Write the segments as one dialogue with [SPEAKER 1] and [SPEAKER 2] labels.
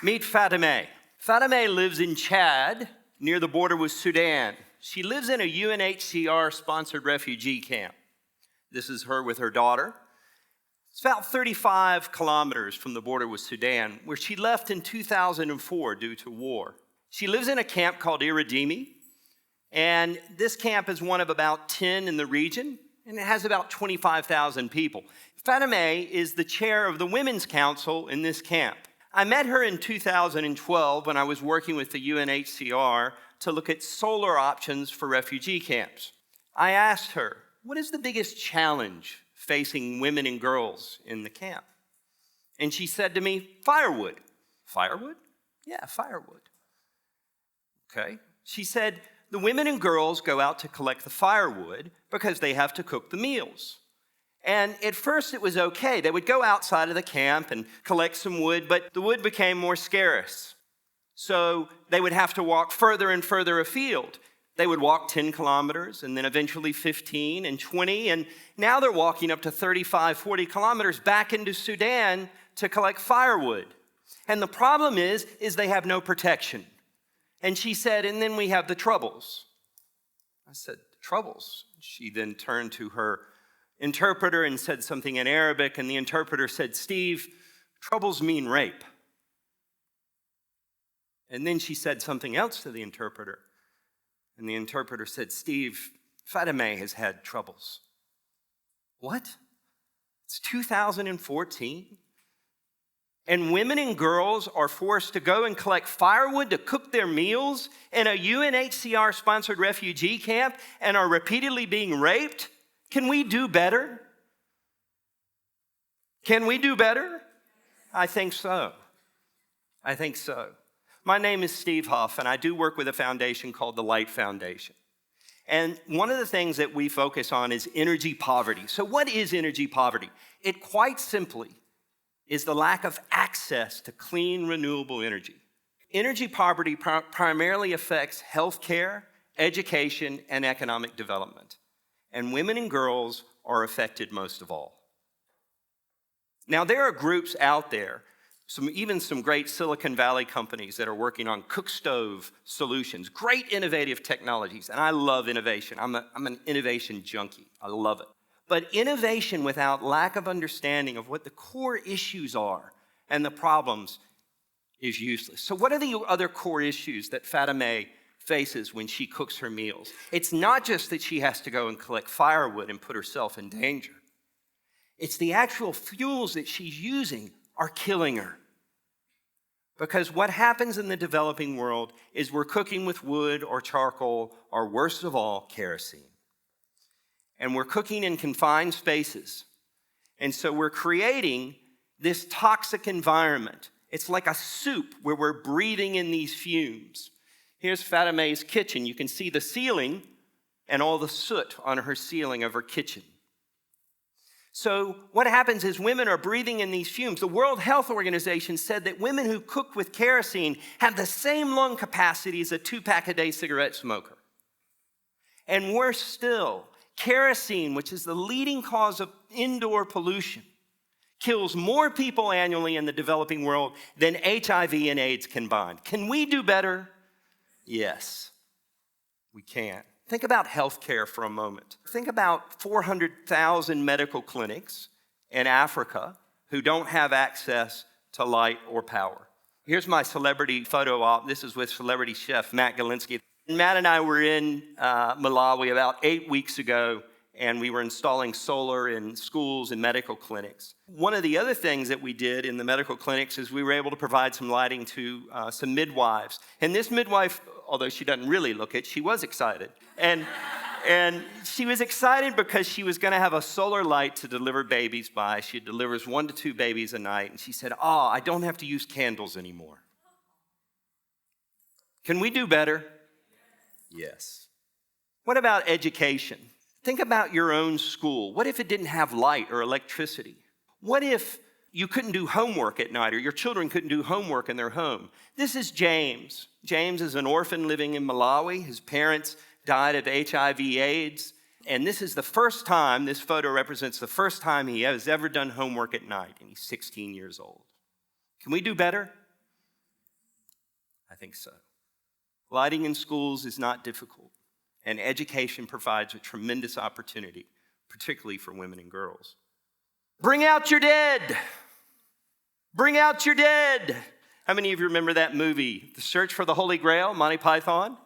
[SPEAKER 1] Meet Fatemeh. Fatemeh lives in Chad, near the border with Sudan. She lives in a UNHCR-sponsored refugee camp. This is her with her daughter. It's about 35 kilometers from the border with Sudan, where she left in 2004 due to war. She lives in a camp called Iridimi, and this camp is one of about 10 in the region, and it has about 25,000 people. Fatemeh is the chair of the Women's Council in this camp. I met her in 2012 when I was working with the UNHCR to look at solar options for refugee camps. I asked her, what is the biggest challenge facing women and girls in the camp? And she said to me, firewood. Firewood? Yeah, firewood. Okay. She said, the women and girls go out to collect the firewood because they have to cook the meals. And at first it was okay. They would go outside of the camp and collect some wood, but the wood became more scarce. So they would have to walk further and further afield. They would walk 10 kilometers and then eventually 15 and 20. And now they're walking up to 35, 40 kilometers back into Sudan to collect firewood. And the problem is they have no protection. And she said, and then we have the troubles. I said, troubles? She then turned to her interpreter and said something in Arabic, and the interpreter said, Steve, troubles mean rape. And then she said something else to the interpreter, and the interpreter said, Steve, Fatemeh has had troubles. What? It's 2014? And women and girls are forced to go and collect firewood to cook their meals in a UNHCR-sponsored refugee camp and are repeatedly being raped? Can we do better? Can we do better? I think so. I think so. My name is Steve Huff, and I do work with a foundation called the Light Foundation. And one of the things that we focus on is energy poverty. So what is energy poverty? It quite simply is the lack of access to clean, renewable energy. Energy poverty primarily affects healthcare, education, and economic development. And women and girls are affected most of all. Now, there are groups out there, even some great Silicon Valley companies that are working on cook stove solutions, great innovative technologies, and I love innovation. I'm an innovation junkie. I love it. But innovation without lack of understanding of what the core issues are and the problems is useless. So what are the other core issues that Fatemeh faces when she cooks her meals? It's not just that she has to go and collect firewood and put herself in danger. It's the actual fuels that she's using are killing her. Because what happens in the developing world is we're cooking with wood or charcoal or worst of all, kerosene. And we're cooking in confined spaces. And so we're creating this toxic environment. It's like a soup where we're breathing in these fumes. Here's Fatemeh's kitchen. You can see the ceiling and all the soot on her ceiling of her kitchen. So what happens is women are breathing in these fumes. The World Health Organization said that women who cook with kerosene have the same lung capacity as a 2-pack-a-day cigarette smoker. And worse still, kerosene, which is the leading cause of indoor pollution, kills more people annually in the developing world than HIV and AIDS combined. Can we do better? Yes, we can. Think about healthcare for a moment. Think about 400,000 medical clinics in Africa who don't have access to light or power. Here's my celebrity photo op. This is with celebrity chef Matt Galinsky. Matt and I were in Malawi about 8 weeks ago, and we were installing solar in schools and medical clinics. One of the other things that we did in the medical clinics is we were able to provide some lighting to some midwives. And this midwife, although she doesn't really look it, she was excited. And she was excited because she was going to have a solar light to deliver babies by. She delivers 1 to 2 babies a night. And she said, I don't have to use candles anymore. Can we do better? Yes. What about education? Think about your own school. What if it didn't have light or electricity? What if you couldn't do homework at night or your children couldn't do homework in their home? This is James. James is an orphan living in Malawi. His parents died of HIV/AIDS. And this is the first time, this photo represents the first time he has ever done homework at night, and he's 16 years old. Can we do better? I think so. Lighting in schools is not difficult, and education provides a tremendous opportunity, particularly for women and girls. Bring out your dead. Bring out your dead. How many of you remember that movie, The Search for the Holy Grail, Monty Python?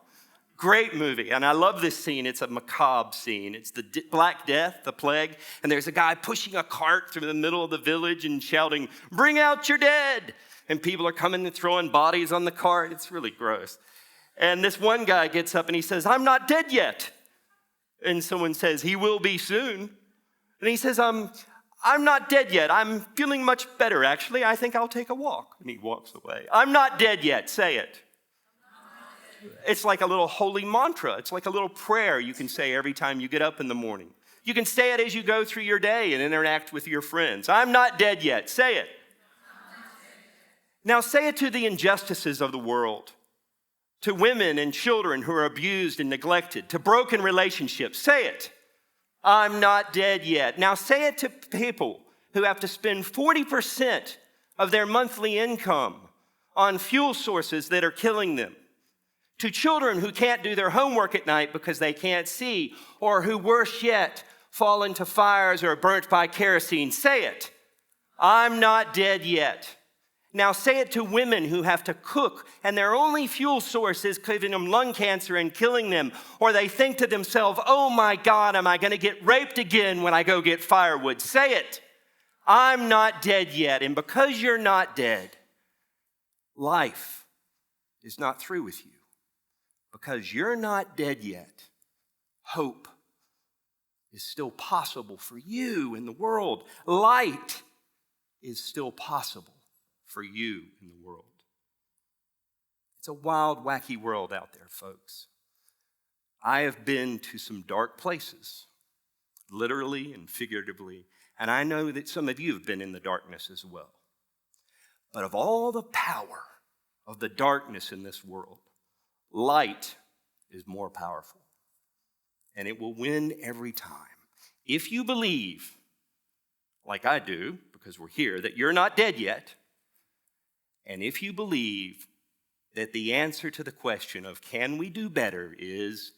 [SPEAKER 1] Great movie, and I love this scene. It's a macabre scene. It's the Black Death, the plague, and there's a guy pushing a cart through the middle of the village and shouting, "Bring out your dead!" And people are coming and throwing bodies on the cart. It's really gross. And this one guy gets up and he says, "I'm not dead yet." And someone says, "He will be soon." And he says, I'm not dead yet. I'm feeling much better, actually. I think I'll take a walk." And he walks away. "I'm not dead yet." Say it. It's like a little holy mantra. It's like a little prayer you can say every time you get up in the morning. You can say it as you go through your day and interact with your friends. "I'm not dead yet." Say it. Now say it to the injustices of the world, to women and children who are abused and neglected, to broken relationships. Say it. "I'm not dead yet." Now say it to people who have to spend 40% of their monthly income on fuel sources that are killing them, to children who can't do their homework at night because they can't see, or who, worse yet, fall into fires or are burnt by kerosene. Say it. "I'm not dead yet." Now say it to women who have to cook and their only fuel source is giving them lung cancer and killing them, or they think to themselves, "Oh my God, am I going to get raped again when I go get firewood?" Say it. "I'm not dead yet." And because you're not dead, life is not through with you. Because you're not dead yet, hope is still possible for you in the world. Light is still possible for you in the world. It's a wild, wacky world out there, folks. I have been to some dark places, literally and figuratively, and I know that some of you have been in the darkness as well. But of all the power of the darkness in this world, light is more powerful, and it will win every time. If you believe, like I do, because we're here, that you're not dead yet, and if you believe that the answer to the question of can we do better is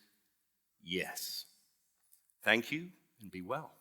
[SPEAKER 1] yes. Thank you, and be well.